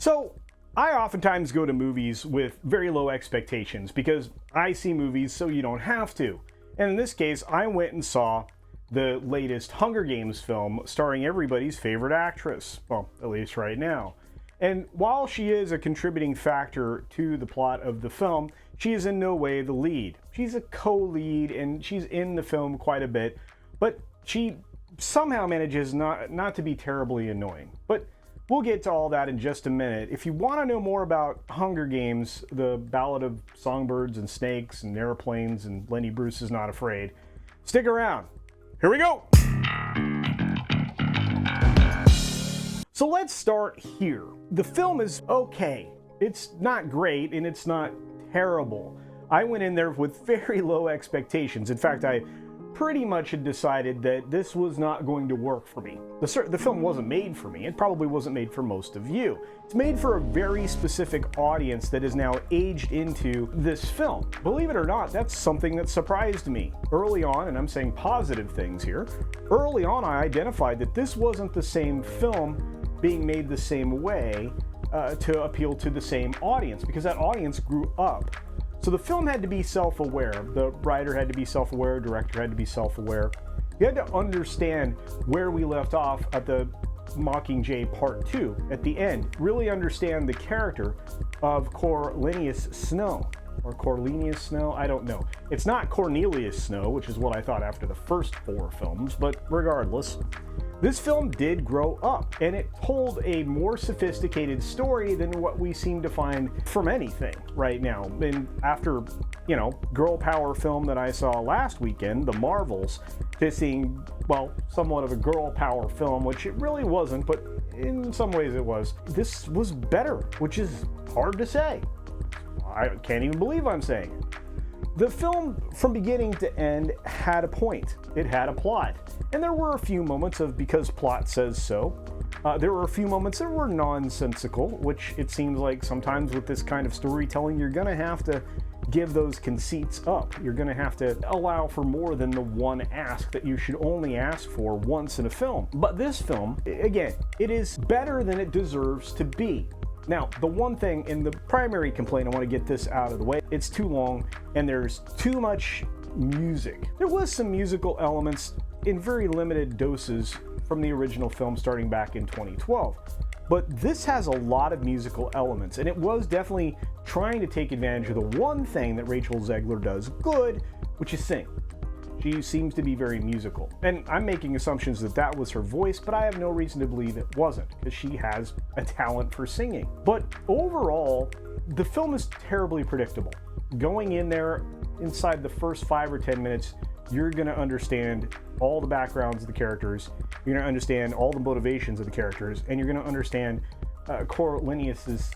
So, I oftentimes go to movies with very low expectations because I see movies so you don't have to. And in this case, I went and saw the latest Hunger Games film starring everybody's favorite actress, well, at least right now. And while she is a contributing factor to the plot of the film, she is in no way the lead. She's a co-lead and she's in the film quite a bit, but she somehow manages not to be terribly annoying. But we'll get to all that in just a minute. If you want to know more about Hunger Games, the Ballad of Songbirds and Snakes and Airplanes and Lenny Bruce is Not Afraid, stick around. Here we go! So let's start here. The film is okay. It's not great and it's not terrible. I went in there with very low expectations. In fact, I pretty much had decided that this was not going to work for me. The film wasn't made for me. It probably wasn't made for most of you. It's made for a very specific audience that is now aged into this film. Believe it or not, that's something that surprised me. Early on, and I'm saying positive things here, early on I identified that this wasn't the same film being made the same way to appeal to the same audience, because that audience grew up. So the film had to be self-aware. The writer had to be self-aware, director had to be self-aware. You had to understand where we left off at the Mockingjay Part 2 at the end. Really understand the character of Cornelius Snow. Or Cornelius Snow? I don't know. It's not Cornelius Snow, which is what I thought after the first 4 films, but regardless. This film did grow up, and it told a more sophisticated story than what we seem to find from anything right now. And after, girl power film that I saw last weekend, The Marvels, to seeing, well, somewhat of a girl power film, which it really wasn't, but in some ways it was. This was better, which is hard to say. I can't even believe I'm saying it. The film, from beginning to end, had a point. It had a plot. And there were a few moments of because plot says so. There were a few moments that were nonsensical, which it seems like sometimes with this kind of storytelling, you're going to have to give those conceits up. You're going to have to allow for more than the one ask that you should only ask for once in a film. But this film, again, it is better than it deserves to be. Now, the one thing, and the primary complaint, I want to get this out of the way, it's too long and there's too much music. There was some musical elements in very limited doses from the original film starting back in 2012. But this has a lot of musical elements, and it was definitely trying to take advantage of the one thing that Rachel Zegler does good, which is sing. She seems to be very musical. And I'm making assumptions that that was her voice, but I have no reason to believe it wasn't, because she has a talent for singing. But overall, the film is terribly predictable. Going in there, inside the first 5 or 10 minutes, you're going to understand all the backgrounds of the characters, you're going to understand all the motivations of the characters, and you're going to understand Cornelius's,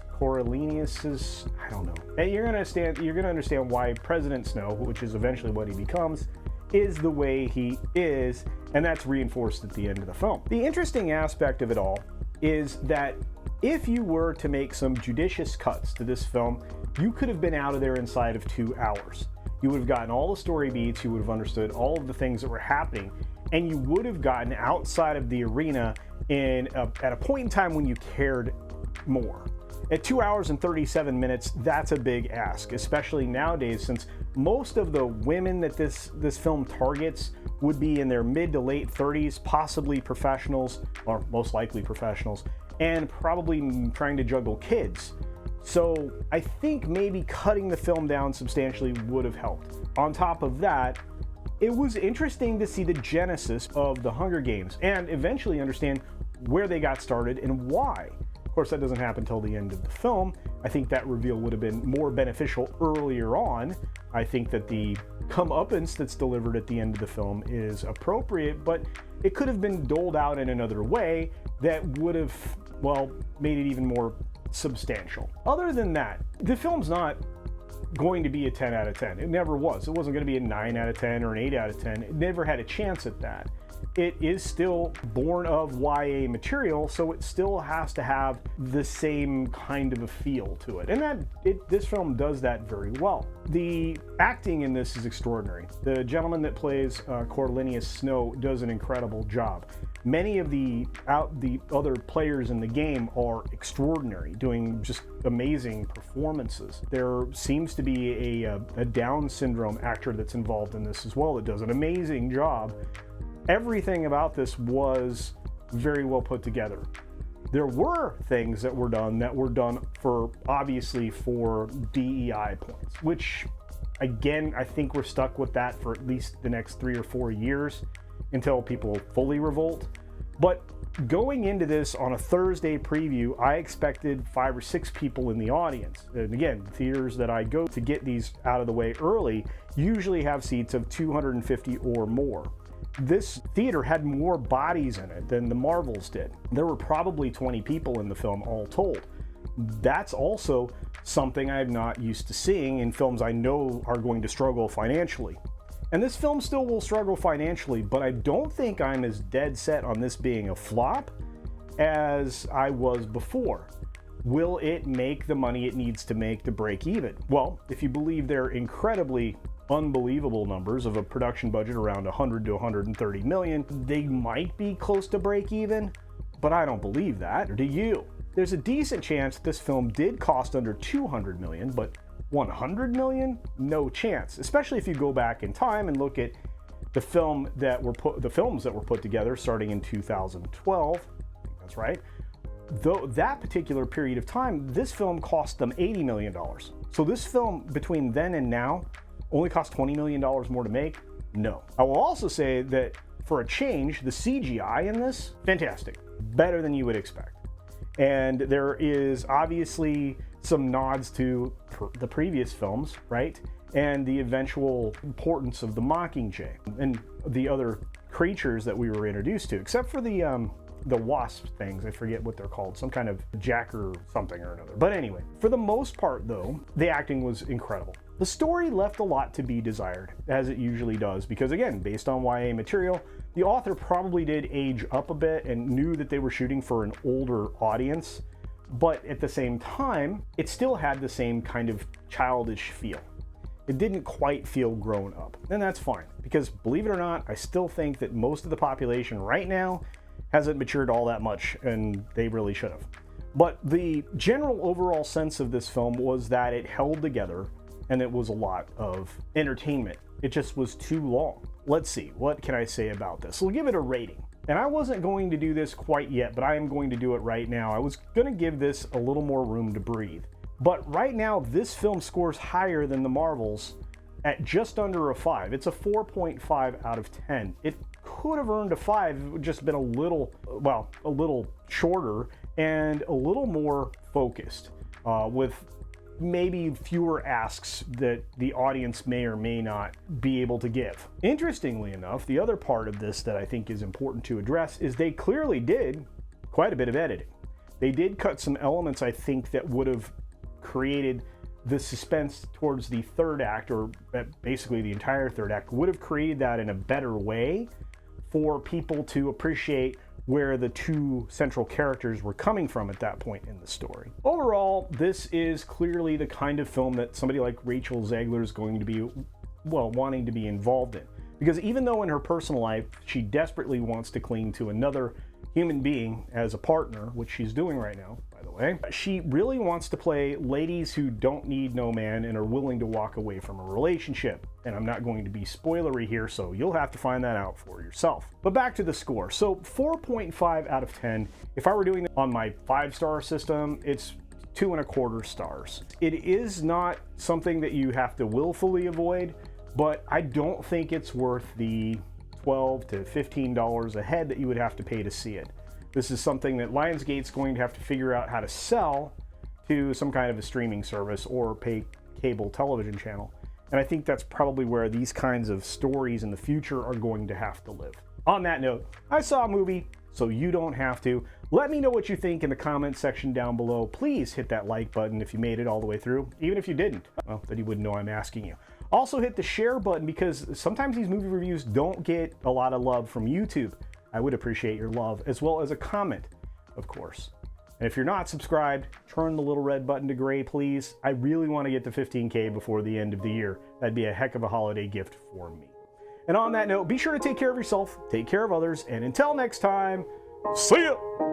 I don't know. And you're going to understand why President Snow, which is eventually what he becomes, is the way he is, and that's reinforced at the end of the film. The interesting aspect of it all is that if you were to make some judicious cuts to this film, you could have been out of there inside of 2 hours. You would have gotten all the story beats, you would have understood all of the things that were happening, and you would have gotten outside of the arena at a point in time when you cared more. At 2 hours and 37 minutes, that's a big ask, especially nowadays, since most of the women that this film targets would be in their mid to late 30s, possibly professionals, or most likely professionals, and probably trying to juggle kids. So I think maybe cutting the film down substantially would have helped. On top of that, it was interesting to see the genesis of the Hunger Games and eventually understand where they got started and why. Of course, that doesn't happen until the end of the film. I think that reveal would have been more beneficial earlier on. I think that the comeuppance that's delivered at the end of the film is appropriate, but it could have been doled out in another way that would have, well, made it even more substantial. Other than that, the film's not going to be a 10 out of 10. It never was. It wasn't going to be a 9 out of 10 or an 8 out of 10. It never had a chance at that. It is still born of YA material, so it still has to have the same kind of a feel to it. And this film does that very well. The acting in this is extraordinary. The gentleman that plays Cornelius Snow does an incredible job. Many of the other players in the game are extraordinary, doing just amazing performances. There seems to be a Down syndrome actor that's involved in this as well that does an amazing job. Everything about this was very well put together. There were things that were done for obviously for DEI points, which again, I think we're stuck with that for at least the next 3 or 4 years until people fully revolt. But going into this on a Thursday preview, I expected 5 or 6 people in the audience. And again, theaters that I go to get these out of the way early usually have seats of 250 or more. This theater had more bodies in it than the Marvels did. There were probably 20 people in the film all told. That's also something I'm not used to seeing in films I know are going to struggle financially. And this film still will struggle financially, but I don't think I'm as dead set on this being a flop as I was before. Will it make the money it needs to make to break even? Well, if you believe their incredibly unbelievable numbers of a production budget around 100 to 130 million, they might be close to break even, but I don't believe that. Or do you? There's a decent chance this film did cost under 200 million, but 100 million? No chance. Especially if you go back in time and look at the films that were put together starting in 2012. I think that's right. Though that particular period of time, this film cost them $80 million. So this film between then and now only cost $20 million more to make? No. I will also say that for a change, the CGI in this, fantastic. Better than you would expect. And there is obviously some nods to the previous films, right? And the eventual importance of the Mockingjay and the other creatures that we were introduced to, except for the wasp things. I forget what they're called, some kind of jacker something or another. But anyway, for the most part though, the acting was incredible. The story left a lot to be desired, as it usually does, because again, based on YA material, the author probably did age up a bit and knew that they were shooting for an older audience, but at the same time, it still had the same kind of childish feel. It didn't quite feel grown up, and that's fine, because believe it or not, I still think that most of the population right now hasn't matured all that much, and they really should have. But the general overall sense of this film was that it held together, and it was a lot of entertainment. It just was too long. Let's see, what can I say about this? We'll give it a rating. And I wasn't going to do this quite yet, but I am going to do it right now. I was going to give this a little more room to breathe. But right now, this film scores higher than the Marvels at just under a 5. It's a 4.5 out of 10. It could have earned a 5 if it would just been a little shorter and a little more focused, with maybe fewer asks that the audience may or may not be able to give. Interestingly enough, the other part of this that I think is important to address is they clearly did quite a bit of editing. They did cut some elements, I think, that would have created the suspense towards the third act, or basically the entire third act, would have created that in a better way for people to appreciate where the two central characters were coming from at that point in the story. Overall, this is clearly the kind of film that somebody like Rachel Zegler is going to be, wanting to be involved in. Because even though in her personal life, she desperately wants to cling to another human being as a partner, which she's doing right now, by the way, she really wants to play ladies who don't need no man and are willing to walk away from a relationship. And I'm not going to be spoilery here, so you'll have to find that out for yourself. But back to the score. So 4.5 out of 10. If I were doing it on my 5-star system, it's 2.25 stars. It is not something that you have to willfully avoid, but I don't think it's worth the $12 to $15 a head that you would have to pay to see it. This is something that Lionsgate's going to have to figure out how to sell to some kind of a streaming service or pay cable television channel. And I think that's probably where these kinds of stories in the future are going to have to live. On that note, I saw a movie, so you don't have to. Let me know what you think in the comment section down below. Please hit that like button if you made it all the way through. Even if you didn't, well, then you wouldn't know I'm asking you. Also hit the share button, because sometimes these movie reviews don't get a lot of love from YouTube. I would appreciate your love, as well as a comment, of course. And if you're not subscribed, turn the little red button to gray, please. I really want to get to 15K before the end of the year. That'd be a heck of a holiday gift for me. And on that note, be sure to take care of yourself, take care of others, and until next time, see ya!